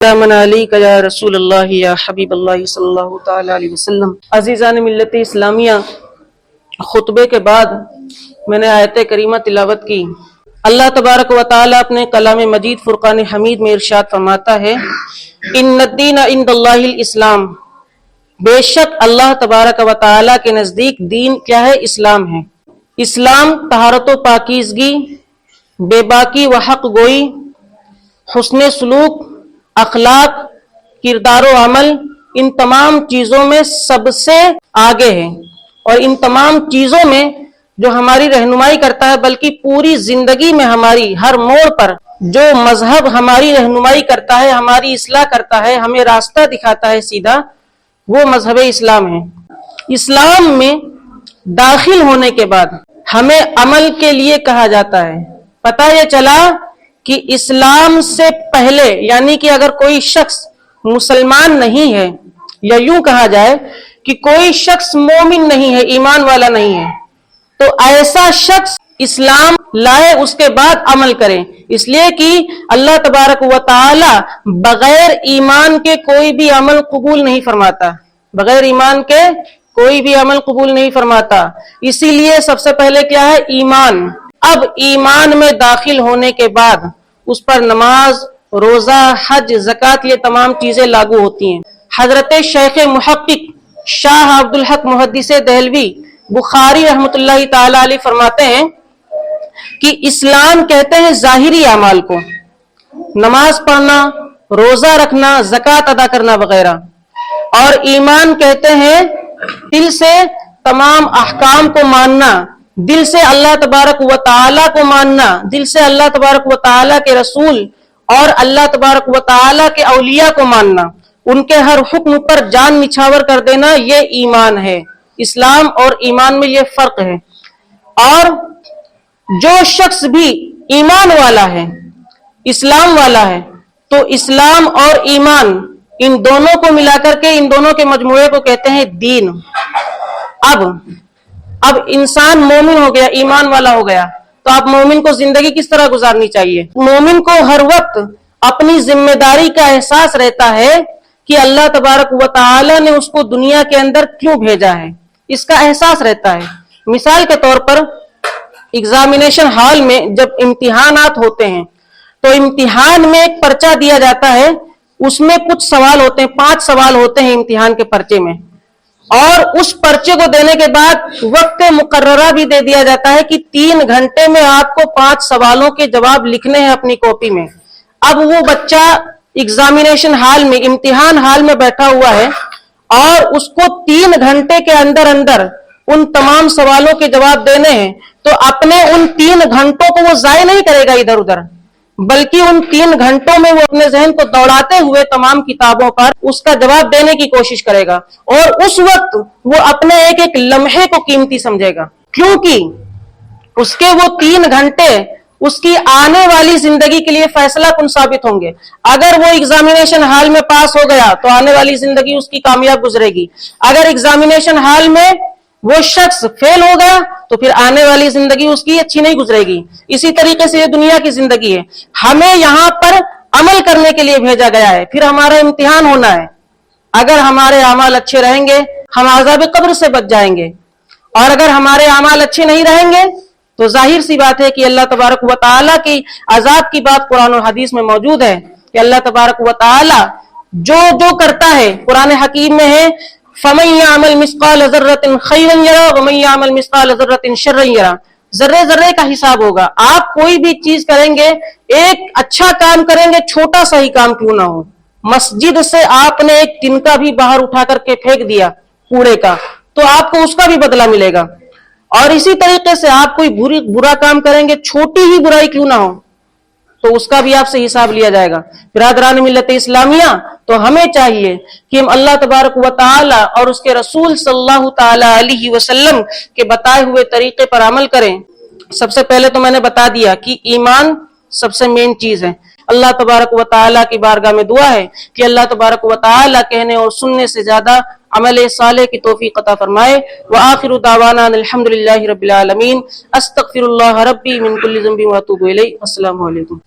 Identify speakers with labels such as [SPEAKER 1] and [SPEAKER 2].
[SPEAKER 1] من علیک یا رسول اللہ یا حبیب اللہ صلی اللہ تعالی علیہ وسلم۔ عزیزان ملت اسلامیہ، خطبے کے بعد میں نے آیت کریمہ تلاوت کی۔ اللہ تبارک و تعالی اپنے کلام مجید فرقان حمید میں ارشاد فرماتا ہے، ان الدین عند اللہ الاسلام، بے شک اللہ تبارک و تعالی کے نزدیک دین کیا ہے؟ اسلام ہے۔ اسلام طہارت و پاکیزگی، بے باکی و حق گوئی، حسن سلوک، اخلاق، کردار و عمل، ان تمام چیزوں میں سب سے آگے ہے، اور ان تمام چیزوں میں جو ہماری رہنمائی کرتا ہے، بلکہ پوری زندگی میں ہماری ہر موڑ پر جو مذہب ہماری رہنمائی کرتا ہے، ہماری اصلاح کرتا ہے، ہمیں راستہ دکھاتا ہے سیدھا، وہ مذہب اسلام ہے۔ اسلام میں داخل ہونے کے بعد ہمیں عمل کے لیے کہا جاتا ہے۔ پتہ یہ چلا کہ اسلام سے پہلے، یعنی کہ اگر کوئی شخص مسلمان نہیں ہے، یا یوں کہا جائے کہ کوئی شخص مومن نہیں ہے، ایمان والا نہیں ہے، تو ایسا شخص اسلام لائے، اس کے بعد عمل کرے، اس لیے کہ اللہ تبارک و تعالی بغیر ایمان کے کوئی بھی عمل قبول نہیں فرماتا، بغیر ایمان کے کوئی بھی عمل قبول نہیں فرماتا۔ اسی لیے سب سے پہلے کیا ہے؟ ایمان۔ اب ایمان میں داخل ہونے کے بعد اس پر نماز، روزہ، حج، زکوٰۃ، یہ تمام چیزیں لاگو ہوتی ہیں۔ حضرت شیخ محقق شاہ عبدالحق محدث دہلوی بخاری رحمۃ اللہ تعالی علیہ فرماتے ہیں کہ اسلام کہتے ہیں ظاہری اعمال کو، نماز پڑھنا، روزہ رکھنا، زکوٰۃ ادا کرنا وغیرہ، اور ایمان کہتے ہیں دل سے تمام احکام کو ماننا، دل سے اللہ تبارک و تعالیٰ کو ماننا، دل سے اللہ تبارک و تعالیٰ کے رسول اور اللہ تبارک و تعالیٰ کے اولیاء کو ماننا، ان کے ہر حکم پر جان نچھاور کر دینا، یہ ایمان ہے۔ اسلام اور ایمان میں یہ فرق ہے۔ اور جو شخص بھی ایمان والا ہے، اسلام والا ہے، تو اسلام اور ایمان ان دونوں کو ملا کر کے، ان دونوں کے مجموعے کو کہتے ہیں دین۔ اب انسان مومن ہو گیا، ایمان والا ہو گیا، تو اب مومن کو زندگی کس طرح گزارنی چاہیے؟ مومن کو ہر وقت اپنی ذمہ داری کا احساس رہتا ہے کہ اللہ تبارک و تعالی نے اس کو دنیا کے اندر کیوں بھیجا ہے، اس کا احساس رہتا ہے۔ مثال کے طور پر ایگزامینیشن ہال میں جب امتحانات ہوتے ہیں، تو امتحان میں ایک پرچہ دیا جاتا ہے، اس میں کچھ سوال ہوتے ہیں، 5 سوال ہوتے ہیں امتحان کے پرچے میں، اور اس پرچے کو دینے کے بعد وقت مقررہ بھی دے دیا جاتا ہے کہ 3 گھنٹے میں آپ کو 5 سوالوں کے جواب لکھنے ہیں اپنی کاپی میں۔ اب وہ بچہ ایگزامینیشن ہال میں، امتحان ہال میں بیٹھا ہوا ہے، اور اس کو 3 گھنٹے کے اندر اندر ان تمام سوالوں کے جواب دینے ہیں، تو اپنے ان 3 گھنٹوں کو وہ ضائع نہیں کرے گا ادھر ادھر، بلکہ ان 3 گھنٹوں میں وہ اپنے ذہن کو دوڑاتے ہوئے تمام کتابوں پر اس کا جواب دینے کی کوشش کرے گا، اور اس وقت وہ اپنے ایک ایک لمحے کو قیمتی سمجھے گا، کیونکہ اس کے وہ 3 گھنٹے اس کی آنے والی زندگی کے لیے فیصلہ کن ثابت ہوں گے۔ اگر وہ ایگزامینیشن ہال میں پاس ہو گیا تو آنے والی زندگی اس کی کامیاب گزرے گی، اگر ایگزامینیشن ہال میں وہ شخص فیل ہو گیا تو پھر آنے والی زندگی اس کی اچھی نہیں گزرے گی۔ اسی طریقے سے یہ دنیا کی زندگی ہے، ہمیں یہاں پر عمل کرنے کے لیے بھیجا گیا ہے، پھر ہمارا امتحان ہونا ہے۔ اگر ہمارے اعمال اچھے رہیں گے ہم عذاب قبر سے بچ جائیں گے، اور اگر ہمارے اعمال اچھے نہیں رہیں گے تو ظاہر سی بات ہے کہ اللہ تبارک و تعالیٰ کی عذاب کی بات قرآن اور حدیث میں موجود ہے کہ اللہ تبارک و تعالیٰ جو کرتا ہے، قرآن حکیم میں ہے فَمَن يَعْمَلْ مِثْقَالَ ذَرَّةٍ خَيْرًا يَرَهُ وَمَن يَعْمَلْ مِثْقَالَ ذَرَّةٍ شَرًّا يَرَهُ۔ ذرے ذرے کا حساب ہوگا، آپ کوئی بھی چیز کریں گے، ایک اچھا کام کریں گے، چھوٹا سا ہی کام کیوں نہ ہو، مسجد سے آپ نے ایک تنکا بھی باہر اٹھا کر کے پھینک دیا کوڑے کا، تو آپ کو اس کا بھی بدلہ ملے گا، اور اسی طریقے سے آپ کوئی برا کام کریں گے، چھوٹی ہی برائی کیوں نہ ہو، تو اس کا بھی آپ سے حساب لیا جائے گا۔ برادران ملت اسلامیہ، تو ہمیں چاہیے کہ ہم اللہ تبارک و تعالی اور اس کے رسول صلی اللہ تعالی علیہ وسلم کے بتائے ہوئے طریقے پر عمل کریں۔ سب سے پہلے تو میں نے بتا دیا کہ ایمان سب سے مین چیز ہے۔ اللہ تبارک و تعالی کی بارگاہ میں دعا ہے کہ اللہ تبارک و تعالی کہنے اور سننے سے زیادہ عمل صالح کی توفیق عطا فرمائے۔ وآخر دعوانا الحمدللہ رب العالمین، استغفر اللہ ربی من کل ذنب واتوب الیہ۔ السلام علیکم۔